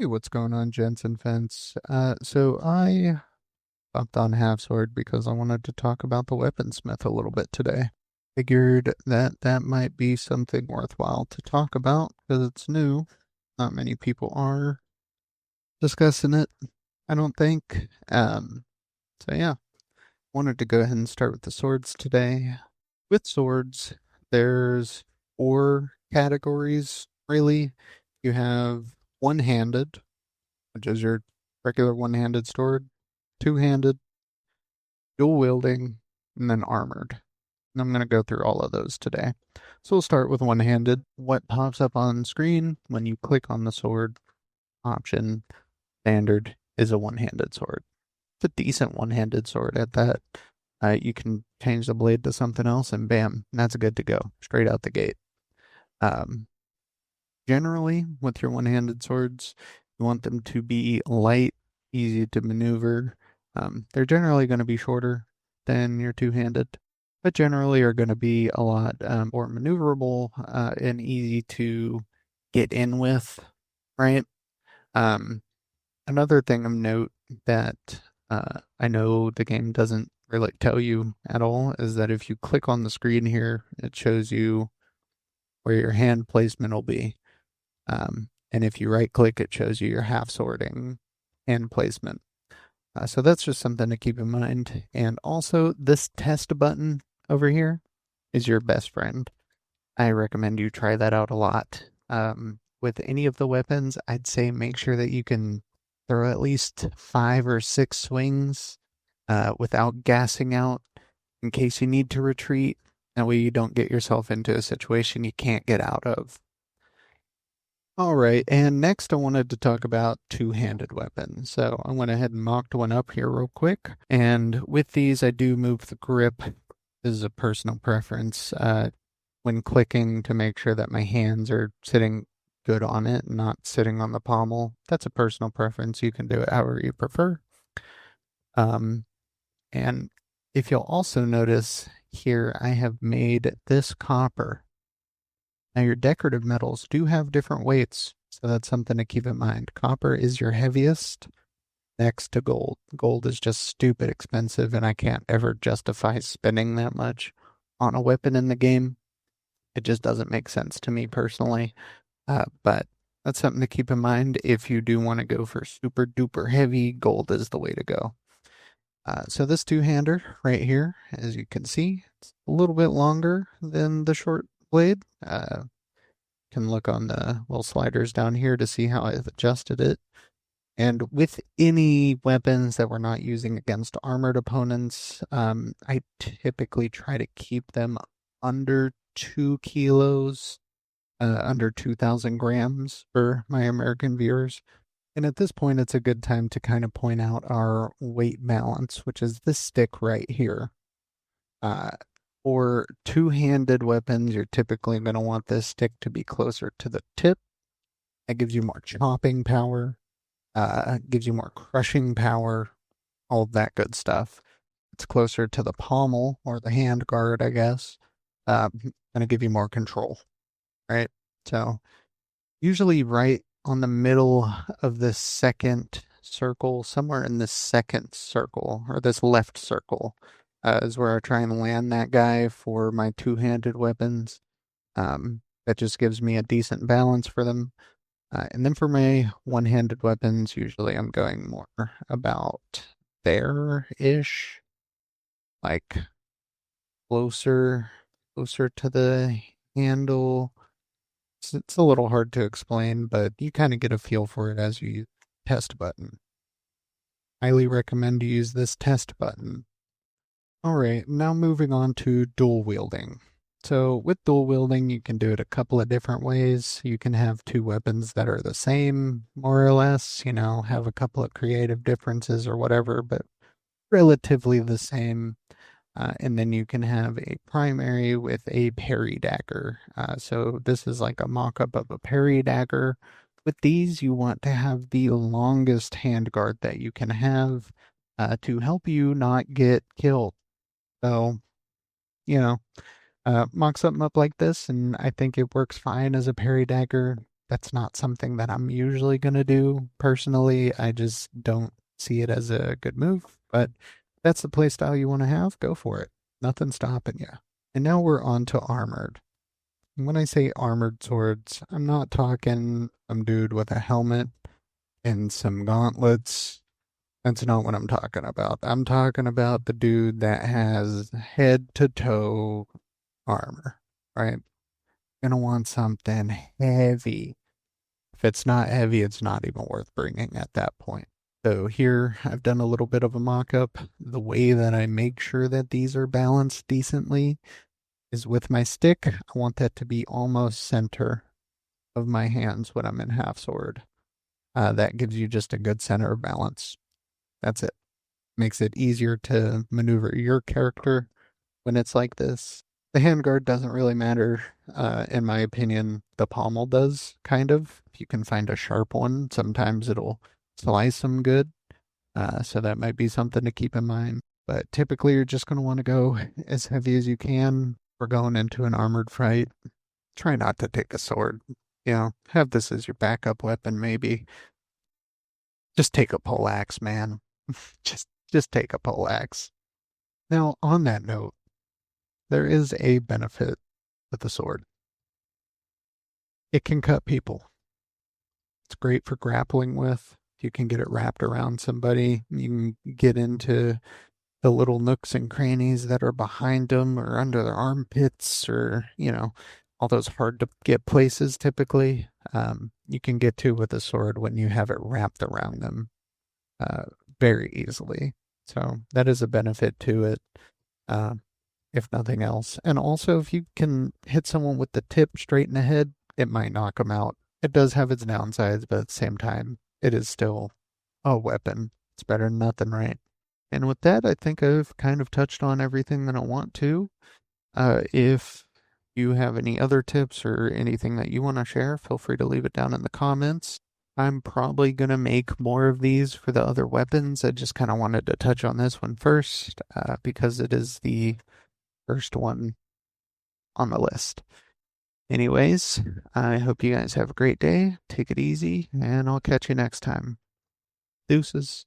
Hey, what's going on, gents and fence? So I hopped on Half Sword because I wanted to talk about the weaponsmith a little bit today. Figured that that might be something worthwhile to talk about because it's new. Not many people are discussing it, I don't think. So yeah, wanted to go ahead and start with the swords today. With swords, there's four categories, really. You have one-handed, which is your regular one-handed sword, two-handed, dual wielding, and then armored. And I'm going to go through all of those today. So we'll start with one-handed. What pops up on screen when you click on the sword option standard is a one-handed sword. It's a decent one-handed sword at that. You can change the blade to something else and bam, that's good to go, straight out the gate. Um, Generally, with your one-handed swords, you want them to be light, easy to maneuver. They're generally going to be shorter than your two-handed, but generally are going to be a lot more maneuverable and easy to get in with, right? Um, Another thing of note that I know the game doesn't really tell you at all is that if you click on the screen here, it shows you where your hand placement will be. And if you right click, it shows you your half sorting hand placement. So that's just something to keep in mind. And also, this test button over here is your best friend. I recommend you try that out a lot. With any of the weapons, I'd say make sure that you can throw at least 5 or 6 swings without gassing out in case you need to retreat. That way you don't get yourself into a situation you can't get out of. All right, and next I wanted to talk about two-handed weapons. So I went ahead and mocked one up here real quick. And with these, I do move the grip. This is a personal preference when clicking to make sure that my hands are sitting good on it, not sitting on the pommel. That's a personal preference. You can do it however you prefer. And if you'll also notice here, I have made this copper. Now, your decorative metals do have different weights, so that's something to keep in mind. Copper is your heaviest next to gold. Gold is just stupid expensive, and I can't ever justify spending that much on a weapon in the game. It just doesn't make sense to me personally. But that's something to keep in mind. If you do want to go for super duper heavy, gold is the way to go. So this two-hander right here, as you can see, it's a little bit longer than the short blade. Can look on the little sliders down here to see how I've adjusted it. And with any weapons that we're not using against armored opponents, I typically try to keep them under 2 kilos, under 2,000 grams for my American viewers. And at this point, it's a good time to kind of point out our weight balance, which is this stick right here. For two-handed weapons, you're typically going to want this stick to be closer to the tip. That gives you more chopping power, gives you more crushing power, all of that good stuff. It's closer to the pommel or the hand guard, I guess. Going to give you more control, right? So usually right on the middle of this second circle, somewhere in this second circle or this left circle, is where I try and land that guy for my two-handed weapons. That just gives me a decent balance for them. And then for my one-handed weapons, usually I'm going more about there-ish, like closer to the handle. It's a little hard to explain, but you kind of get a feel for it as you use the test button. Highly recommend you use this test button. All right, now moving on to dual wielding. So with dual wielding, you can do it a couple of different ways. You can have two weapons that are the same, more or less, have a couple of creative differences or whatever, but relatively the same. And then you can have a primary with a parry dagger. So this is like a mock-up of a parry dagger. With these, you want to have the longest handguard that you can have to help you not get killed. So, mock something up like this, and I think it works fine as a parry dagger. That's not something that I'm usually going to do personally. I just don't see it as a good move, but that's the play style you want to have, go for it. Nothing's stopping you. And now we're on to armored. When I say armored swords, I'm not talking some dude with a helmet and some gauntlets. That's not what I'm talking about. I'm talking about the dude that has head to toe armor, right? Gonna want something heavy. If it's not heavy, it's not even worth bringing at that point. So here I've done a little bit of a mock-up. The way that I make sure that these are balanced decently is with my stick. I want that to be almost center of my hands when I'm in half sword. That gives you just a good center of balance. That's it. Makes it easier to maneuver your character when it's like this. The handguard doesn't really matter, in my opinion. The pommel does, kind of. If you can find a sharp one, sometimes it'll slice them good. So that might be something to keep in mind. But typically, you're just going to want to go as heavy as you can. We're going into an armored fight. Try not to take a sword. You know, have this as your backup weapon, maybe. Just take a poleaxe, man. just take a poleaxe. Now, on that note, there is a benefit with the sword. It can cut people. It's great for grappling with. You can get it wrapped around somebody. You can get into the little nooks and crannies that are behind them or under their armpits or, all those hard to get places typically. You can get to with a sword when you have it wrapped around them uh, very easily. So that is a benefit to it. If nothing else. And also, if you can hit someone with the tip straight in the head, it might knock them out. It does have its downsides, but at the same time, it is still a weapon. It's better than nothing, right? And with that, I think I've kind of touched on everything that I want to. If you have any other tips or anything that you want to share, feel free to leave it down in the comments. I'm probably going to make more of these for the other weapons. I just kind of wanted to touch on this one first because it is the first one on the list. Anyways, I hope you guys have a great day. Take it easy, and I'll catch you next time. Deuces.